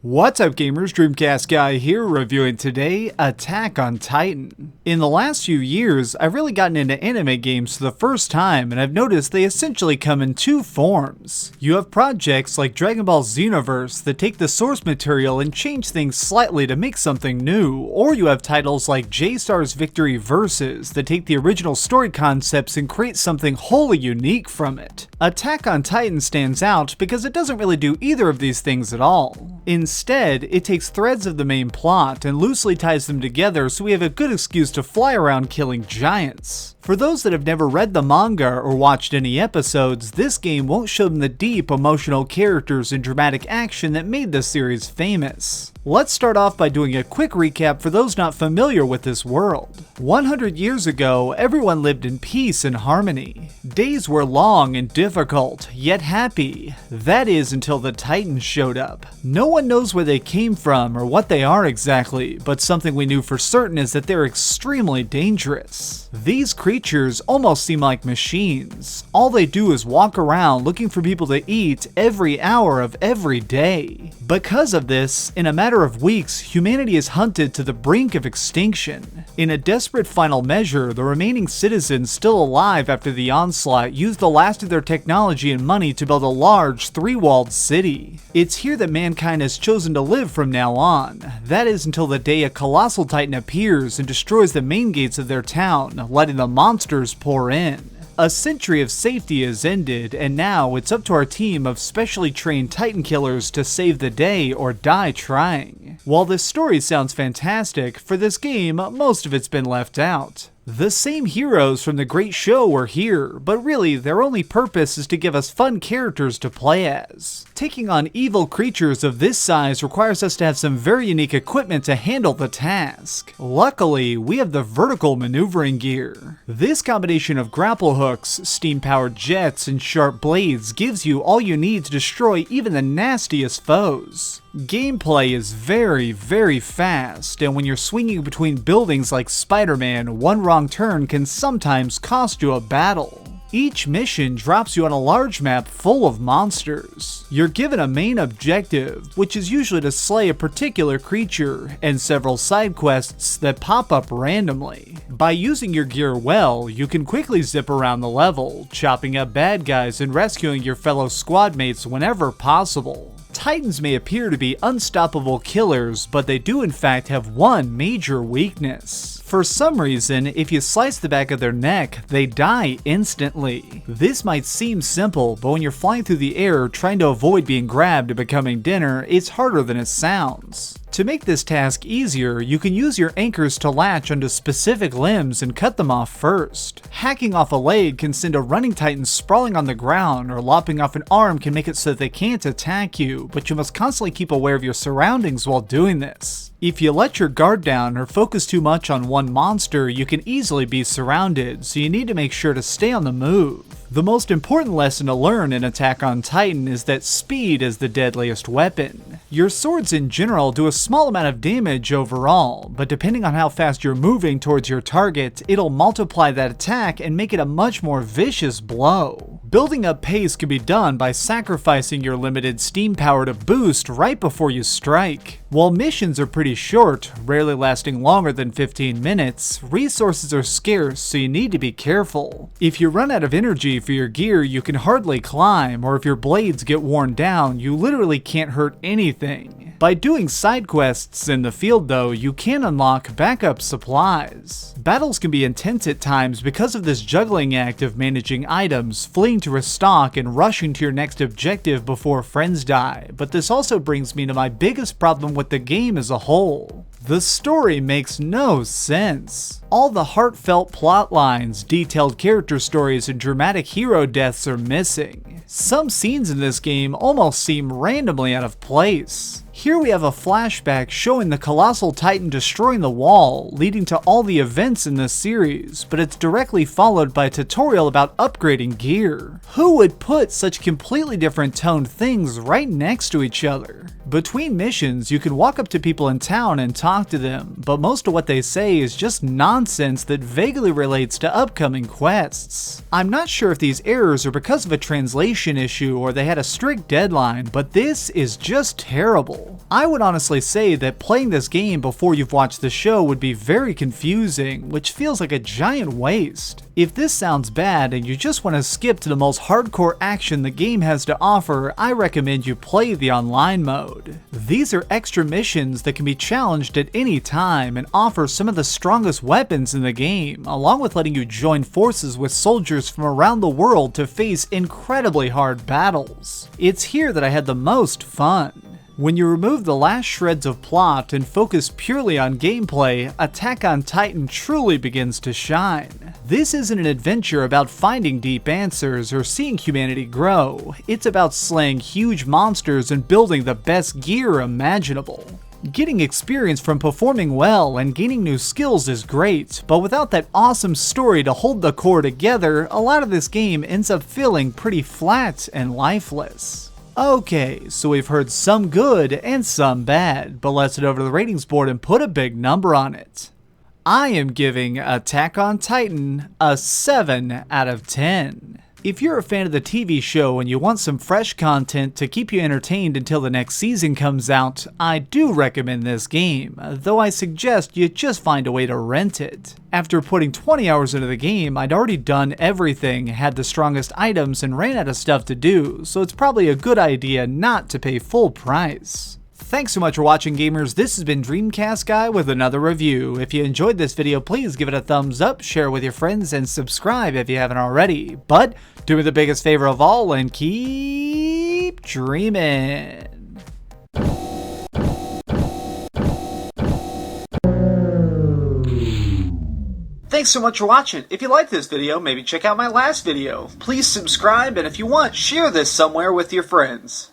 What's up gamers, DreamcastGuy here, reviewing today Attack on Titan. In the last few years, I've really gotten into anime games for the first time, and I've noticed they essentially come in two forms. You have projects like Dragon Ball Xenoverse that take the source material and change things slightly to make something new, or you have titles like J-Star's Victory Versus that take the original story concepts and create something wholly unique from it. Attack on Titan stands out because it doesn't really do either of these things at all. Instead, it takes threads of the main plot and loosely ties them together so we have a good excuse to fly around killing giants. For those that have never read the manga or watched any episodes, this game won't show them the deep emotional characters and dramatic action that made this series famous. Let's start off by doing a quick recap for those not familiar with this world. 100 years ago, everyone lived in peace and harmony. Days were long and difficult, yet happy. That is until the Titans showed up. No one knows where they came from or what they are exactly, but something we knew for certain is that they're extremely dangerous. These creatures almost seem like machines. All they do is walk around looking for people to eat every hour of every day. Because of this, in a matter of weeks, humanity is hunted to the brink of extinction. In a desperate final measure, the remaining citizens still alive after the onslaught use the last of their technology and money to build a large, three-walled city. It's here that mankind has chosen to live from now on. That is until the day a colossal titan appears and destroys the main gates of their town, letting the monsters pour in. A century of safety has ended, and now it's up to our team of specially trained Titan killers to save the day or die trying. While this story sounds fantastic, for this game, most of it's been left out. The same heroes from the great show are here, but really their only purpose is to give us fun characters to play as. Taking on evil creatures of this size requires us to have some very unique equipment to handle the task. Luckily, we have the vertical maneuvering gear. This combination of grapple hooks, steam-powered jets, and sharp blades gives you all you need to destroy even the nastiest foes. Gameplay is very fast, and when you're swinging between buildings like Spider-Man, one wrong turn can sometimes cost you a battle. Each mission drops you on a large map full of monsters. You're given a main objective, which is usually to slay a particular creature, and several side quests that pop up randomly. By using your gear well, you can quickly zip around the level, chopping up bad guys and rescuing your fellow squad mates whenever possible. Titans may appear to be unstoppable killers, but they do in fact have one major weakness. For some reason, if you slice the back of their neck, they die instantly. This might seem simple, but when you're flying through the air trying to avoid being grabbed and becoming dinner, it's harder than it sounds. To make this task easier, you can use your anchors to latch onto specific limbs and cut them off first. Hacking off a leg can send a running titan sprawling on the ground, or lopping off an arm can make it so that they can't attack you, but you must constantly keep aware of your surroundings while doing this. If you let your guard down or focus too much on one monster, you can easily be surrounded, so you need to make sure to stay on the move. The most important lesson to learn in Attack on Titan is that speed is the deadliest weapon. Your swords in general do a small amount of damage overall, but depending on how fast you're moving towards your target, it'll multiply that attack and make it a much more vicious blow. Building up pace can be done by sacrificing your limited steam power to boost right before you strike. While missions are pretty short, rarely lasting longer than 15 minutes, resources are scarce, so you need to be careful. If you run out of energy for your gear, you can hardly climb, or if your blades get worn down, you literally can't hurt anything. By doing side quests in the field though, you can unlock backup supplies. Battles can be intense at times because of this juggling act of managing items, fleeing to restock, and rushing to your next objective before friends die, but this also brings me to my biggest problem with the game as a whole. The story makes no sense. All the heartfelt plot lines, detailed character stories, and dramatic hero deaths are missing. Some scenes in this game almost seem randomly out of place. Here we have a flashback showing the colossal titan destroying the wall, leading to all the events in this series, but it's directly followed by a tutorial about upgrading gear. Who would put such completely different toned things right next to each other? Between missions, you can walk up to people in town and talk to them, but most of what they say is just nonsense that vaguely relates to upcoming quests. I'm not sure if these errors are because of a translation issue or they had a strict deadline, but this is just terrible. I would honestly say that playing this game before you've watched the show would be very confusing, which feels like a giant waste. If this sounds bad and you just want to skip to the most hardcore action the game has to offer, I recommend you play the online mode. These are extra missions that can be challenged at any time and offer some of the strongest weapons in the game, along with letting you join forces with soldiers from around the world to face incredibly hard battles. It's here that I had the most fun. When you remove the last shreds of plot and focus purely on gameplay, Attack on Titan truly begins to shine. This isn't an adventure about finding deep answers or seeing humanity grow. It's about slaying huge monsters and building the best gear imaginable. Getting experience from performing well and gaining new skills is great, but without that awesome story to hold the core together, a lot of this game ends up feeling pretty flat and lifeless. Okay, so we've heard some good and some bad, but let's head over to the ratings board and put a big number on it. I am giving Attack on Titan a 7 out of 10. If you're a fan of the TV show and you want some fresh content to keep you entertained until the next season comes out, I do recommend this game, though I suggest you just find a way to rent it. After putting 20 hours into the game, I'd already done everything, had the strongest items, and ran out of stuff to do, so it's probably a good idea not to pay full price. Thanks so much for watching, gamers. This has been DreamcastGuy with another review. If you enjoyed this video, please give it a thumbs up, share it with your friends, and subscribe if you haven't already. But do me the biggest favor of all and keep dreaming. Thanks so much for watching. If you liked this video, maybe check out my last video. Please subscribe, and if you want, share this somewhere with your friends.